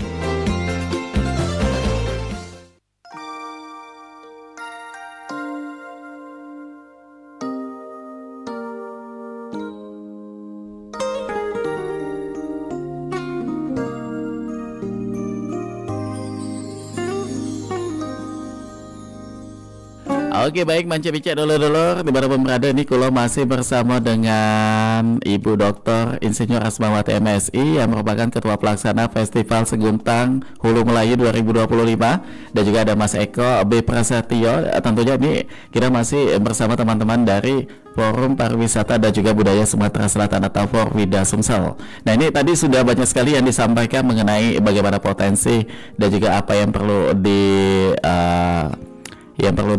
Oke, baik Manca Bica dulur-dulur, di mana berada nih kulo masih bersama dengan Ibu Dr. Insinyur Asmawati MSI yang merupakan Ketua Pelaksana Festival Seguntang Hulu Melayu 2025, dan juga ada Mas Eko B. Prasetyo. Tentunya ini kita masih bersama teman-teman dari Forum Pariwisata dan juga Budaya Sumatera Selatan atau Forwida Sumsel. Nah, ini tadi sudah banyak sekali yang disampaikan mengenai bagaimana potensi dan juga apa yang perlu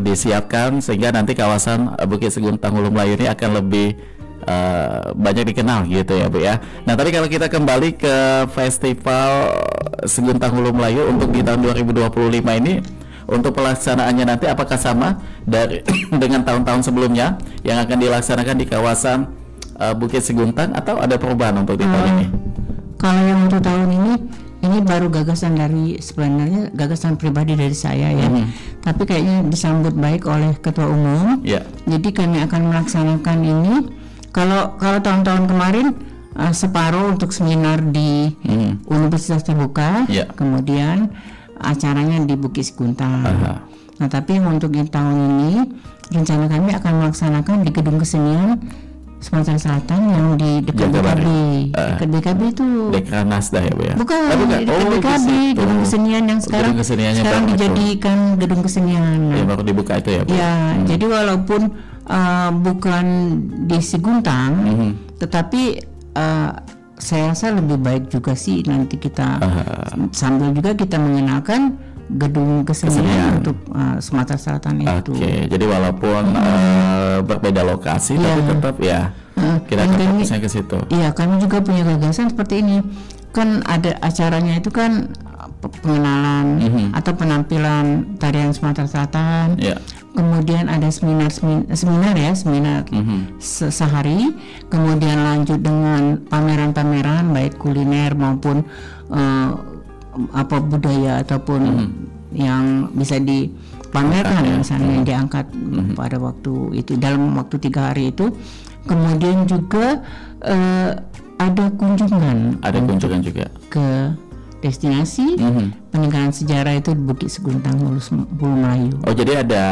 disiapkan sehingga nanti kawasan Bukit Seguntang Hulu Melayu ini akan lebih banyak dikenal gitu ya Bu ya. Nah, tapi kalau kita kembali ke Festival Seguntang Hulu Melayu untuk di tahun 2025 ini, untuk pelaksanaannya nanti apakah sama dari dengan tahun-tahun sebelumnya yang akan dilaksanakan di kawasan Bukit Seguntang atau ada perubahan untuk di tahun ini?
Kalau yang untuk tahun ini baru gagasan dari, sebenarnya gagasan pribadi dari saya ya, tapi kayaknya disambut baik oleh Ketua Umum. Jadi kami akan melaksanakan ini. Kalau tahun-tahun kemarin separuh untuk seminar di Universitas Terbuka, kemudian acaranya di Bukit Seguntang. Nah, tapi untuk di tahun ini rencana kami akan melaksanakan di Gedung Kesenian Sumatera Selatan yang di dekat BKB. Dekat BKB itu Dekranasda ya Bu ya? Bukan, dekat BKB, Gedung Kesenian yang sekarang dijadikan Gedung Kesenian.
Ya, baru dibuka itu ya Bu?
Ya, jadi walaupun bukan di Seguntang, tetapi saya rasa lebih baik juga sih nanti kita sambil juga kita mengenalkan Gedung Kesenian untuk Sumatera Selatan itu.
Oke, jadi walaupun berbeda lokasi tapi tetap ya kita akan fokusnya ke situ.
Iya, kami juga punya gagasan seperti ini. Kan ada acaranya itu kan pengenalan atau penampilan tarian Sumatera Selatan. Kemudian ada seminar sehari, kemudian lanjut dengan pameran-pameran baik kuliner maupun budaya ataupun yang bisa dipamerkan misalnya yang diangkat pada waktu itu dalam waktu 3 hari itu. Kemudian juga ada kunjungan
juga
ke destinasi peninggalan sejarah itu di Bukit Seguntang Hulu Melayu.
Oh, jadi ada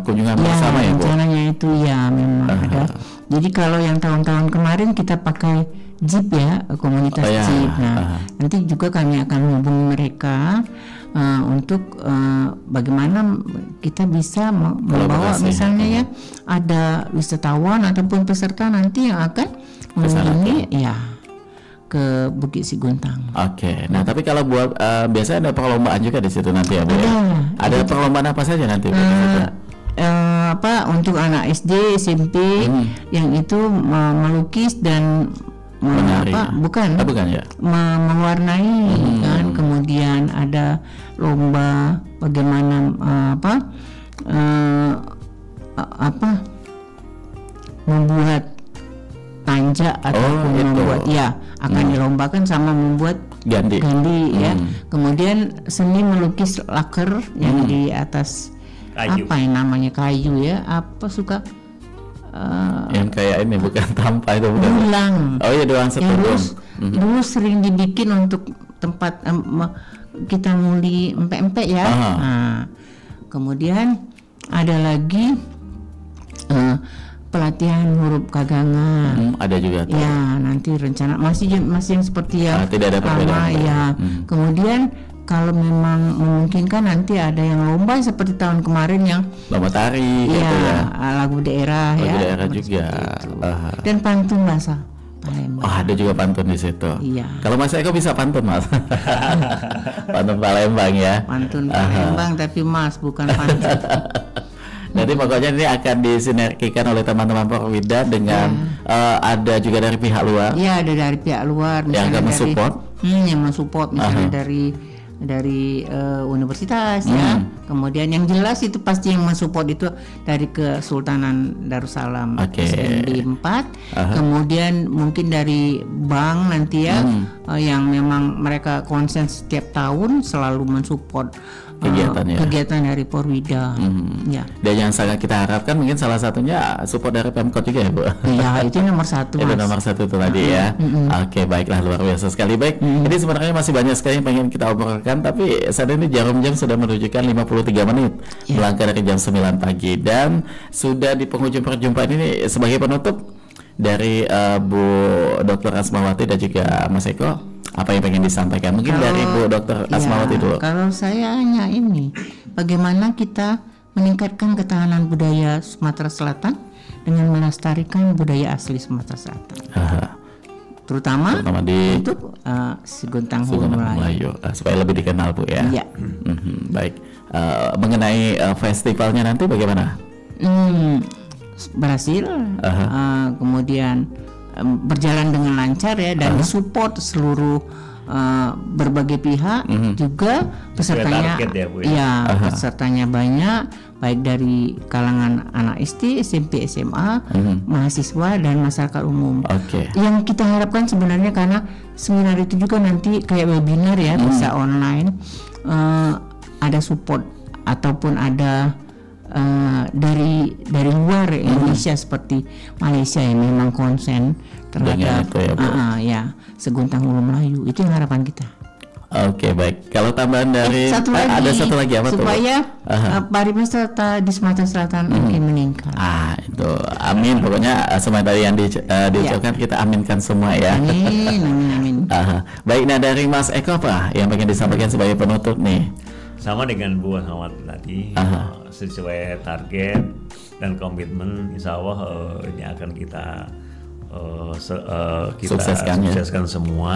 kunjungan bersama ya Bu?
Rencananya itu ya memang ada. Jadi kalau yang tahun-tahun kemarin kita pakai jeep ya, komunitas jeep. Nah, nanti juga kami akan menghubungi mereka untuk bagaimana kita bisa membawa misalnya ya ada wisatawan ataupun peserta nanti yang akan mengunjungi ke Bukit Seguntang.
Oke. Nah, tapi kalau buat biasanya ada perlombaan juga di situ nanti ya Bu? Ada perlombaan apa saja nanti?
Untuk anak SD, SMP yang itu melukis dan mewarnai kan. Kemudian ada lomba bagaimana membuat tanja ataupun membuat akan dilombakan sama membuat
gandhi
ya. Kemudian seni melukis laker yang di atas kayu. Apa yang namanya kayu ya,
yang kayak ini bukan tampa itu bukan.
Dulang.
Oh iya, dulang seperti
dulu sering dibikin untuk tempat kita nguli empek-empek ya. Nah, kemudian ada lagi pelatihan huruf kagangan.
Ada juga tuh.
Ya, nanti rencana masih yang seperti yang
tidak ada perbedaan
ya. Kemudian kalau memang memungkinkan nanti ada yang lomba seperti tahun kemarin yang
lomba tari gitu ya.
Lagu daerah
lagu daerah juga.
Dan pantun bahasa Palembang.
Ada juga pantun di situ.
Iya.
Kalau Mas Eko bisa pantun, Mas. Pantun Palembang ya.
Pantun Palembang tapi Mas bukan pantun.
Jadi pokoknya ini akan disinergikan oleh teman-teman Porwida dengan ada juga dari pihak luar.
Iya, ada dari pihak luar
yang akan mensupport.
Yang mensupport misalnya dari universitas ya. Kemudian yang jelas itu pasti yang mensupport itu dari Kesultanan Darussalam SNB 4. Kemudian mungkin dari bank nanti ya, yang memang mereka konsen setiap tahun selalu mensupport kegiatan dari Porwida. Ya.
Dan yang sangat kita harapkan mungkin salah satunya support dari Pemkot juga ya, Bu.
Iya, itu nomor satu.
Itu nomor satu itu tadi ya. Oke, baiklah, luar biasa sekali. Baik, ini sebenarnya masih banyak sekali yang pengen kita obrolkan, tapi saat ini jarum jam sudah menunjukkan 53 menit melangkah dari jam 9 pagi dan sudah di penghujung perjumpaan ini. Sebagai penutup dari Bu Dr. Asmawati dan juga Mas Eko, apa yang pengen disampaikan? Mungkin dari Bu Dr. Asmawati dulu.
Kalau saya hanya ini, bagaimana kita meningkatkan ketahanan budaya Sumatera Selatan dengan melestarikan budaya asli Sumatera Selatan. Terutama di untuk Siguntang Hulu Melayu.
Supaya lebih dikenal, Bu ya.
Iya.
Baik. Mengenai festivalnya nanti bagaimana?
Berhasil. Kemudian berjalan dengan lancar ya, dan support seluruh berbagai pihak, juga pesertanya pesertanya banyak, baik dari kalangan anak SD, SMP, SMA, mahasiswa dan masyarakat umum. Yang kita harapkan sebenarnya, karena seminar itu juga nanti kayak webinar ya, bisa online, ada support ataupun ada dari luar Indonesia seperti Malaysia yang memang konsen terhadap Seguntang Hulu Melayu. Itu yang harapan kita.
Oke, baik. Kalau tambahan dari
ada
satu lagi apa
supaya pariwisata di Sumatera Selatan makin meningkat.
Itu amin. Pokoknya semua tadi yang diucapkan kita aminkan semua ya.
Amin.
Baik, nah dari Mas Eko apa yang pengen disampaikan sebagai penutup nih?
Sama dengan Bu Asmawati tadi, sesuai target dan komitmen, insya Allah ini akan kita sukseskan semua.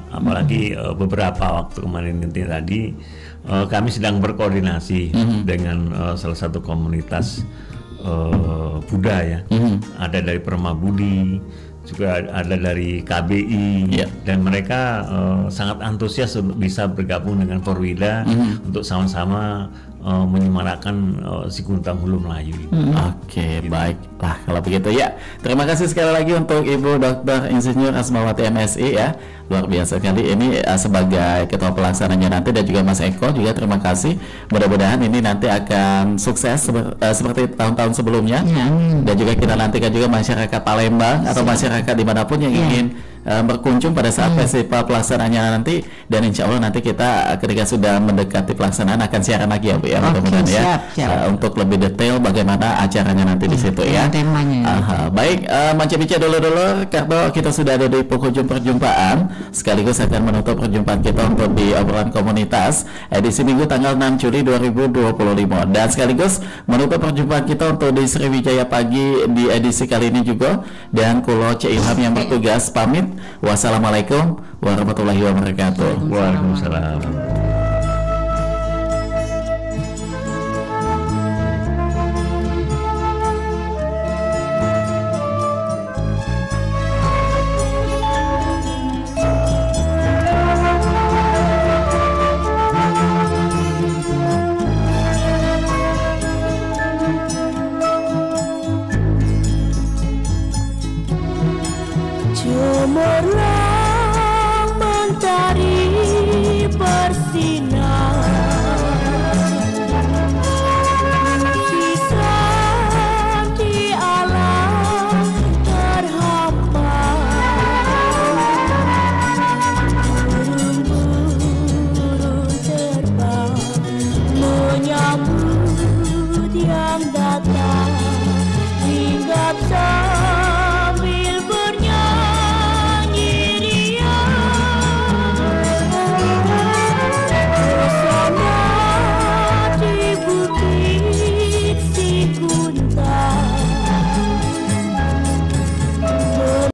Apalagi beberapa waktu kemarin tadi kami sedang berkoordinasi dengan salah satu komunitas budaya, ada dari Permabudi, juga ada dari KBI, dan mereka sangat antusias untuk bisa bergabung dengan Porwida untuk sama-sama menyemarakan Siguntang Hulu Melayu.
Oke, baiklah kalau begitu ya. Terima kasih sekali lagi untuk Ibu Dr. Insinyur Asmawati MSI ya. Luar biasa sekali ini sebagai ketua pelaksananya nanti, dan juga Mas Eko juga terima kasih. Mudah-mudahan ini nanti akan sukses seperti tahun-tahun sebelumnya. Dan juga kita nantikan juga masyarakat Palembang atau masyarakat dimanapun yang ingin berkunjung pada saat festival pelaksanaannya nanti, dan insya Allah nanti kita ketika sudah mendekati pelaksanaan akan siaran lagi ya Bu ya, mudah-mudahan ya untuk lebih detail bagaimana acaranya nanti di situ ya. Baik, Manca Bica dulu karena kita sudah ada di penghujung perjumpaan, sekaligus akan menutup perjumpaan kita untuk di obrolan komunitas edisi Minggu tanggal 6 Juli 2025, dan sekaligus menutup perjumpaan kita untuk di Sriwijaya Pagi di edisi kali ini juga, dan Kulo C. Ilham yang bertugas pamit. Wassalamualaikum warahmatullahi wabarakatuh.
Waalaikumsalam.